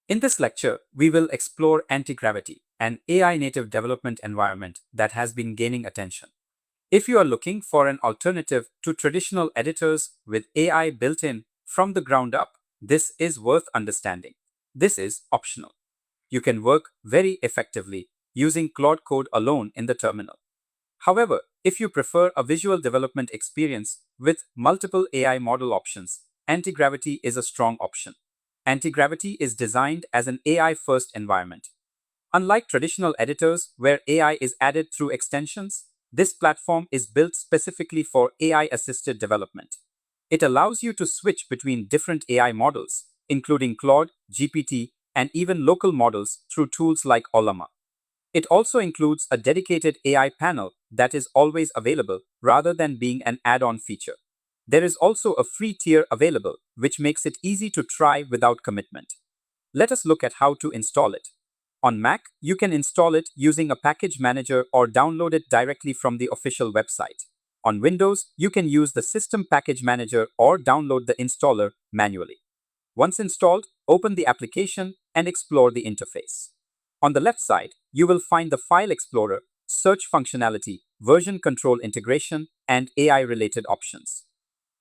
In this lecture, we will explore anti-gravity, an AI-native development environment that has been gaining attention. If you are looking for an alternative to traditional editors with AI built in from the ground up, this is worth understanding. This is optional. You can work very effectively using Claude Code alone in the terminal. However, if you prefer a visual development experience with multiple AI model options, anti-gravity is a strong option. Anti-gravity is designed as an AI-first environment. Unlike traditional editors where AI is added through extensions, this platform is built specifically for AI-assisted development. It allows you to switch between different AI models, including Claude, GPT, and even local models through tools like Ollama. It also includes a dedicated AI panel that is always available rather than being an add-on feature. There is also a free tier available, which makes it easy to try without commitment. Let us look at how to install it. On Mac, you can install it using a package manager or download it directly from the official website. On Windows, you can use the System Package Manager or download the installer manually. Once installed, open the application and explore the interface. On the left side, you will find the File Explorer, search functionality, version control integration, and AI-related options.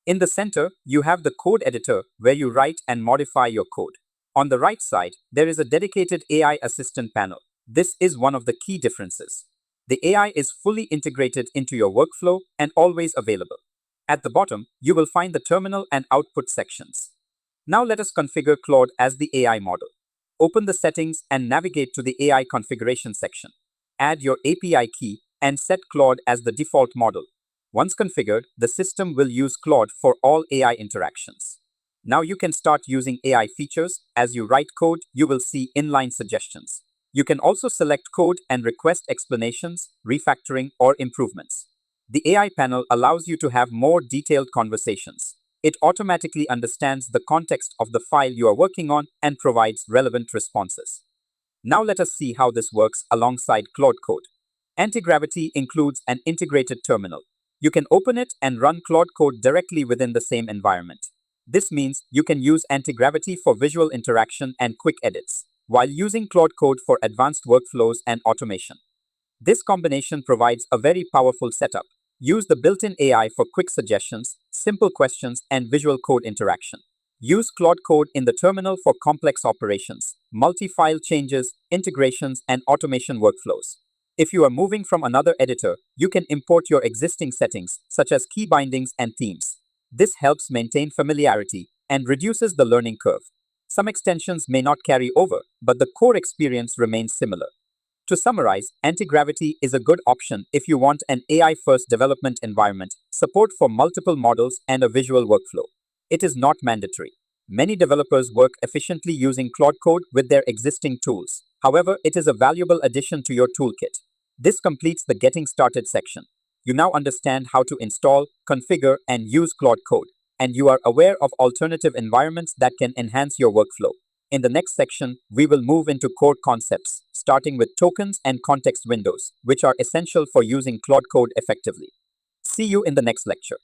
In the center, you have the code editor where you write and modify your code. On the right side, there is a dedicated AI assistant panel. This is one of the key differences. The AI is fully integrated into your workflow and always available. At the bottom, you will find the terminal and output sections. Now let us configure Claude as the AI model. Open the settings and navigate to the AI configuration section. Add your API key and set Claude as the default model. Once configured, the system will use Claude for all AI interactions. Now you can start using AI features. As you write code, you will see inline suggestions. You can also select code and request explanations, refactoring, or improvements. The AI panel allows you to have more detailed conversations. It automatically understands the context of the file you are working on and provides relevant responses. Now let us see how this works alongside Claude Code. Anti-gravity includes an integrated terminal. You can open it and run Claude Code directly within the same environment. This means you can use anti-gravity for visual interaction and quick edits, while using Claude Code for advanced workflows and automation. This combination provides a very powerful setup. Use the built-in AI for quick suggestions, simple questions, and visual code interaction. Use Claude Code in the terminal for complex operations, multi-file changes, integrations, and automation workflows. If you are moving from another editor, you can import your existing settings, such as key bindings and themes. This helps maintain familiarity and reduces the learning curve. Some extensions may not carry over, but the core experience remains similar. To summarize, anti-gravity is a good option if you want an AI-first development environment, support for multiple models, and a visual workflow. It is not mandatory. Many developers work efficiently using Claude Code with their existing tools. However, it is a valuable addition to your toolkit. This completes the Getting Started section. You now understand how to install, configure, and use Claude Code, and you are aware of alternative environments that can enhance your workflow. In the next section, we will move into core concepts, starting with tokens and context windows, which are essential for using Claude Code effectively. See you in the next lecture.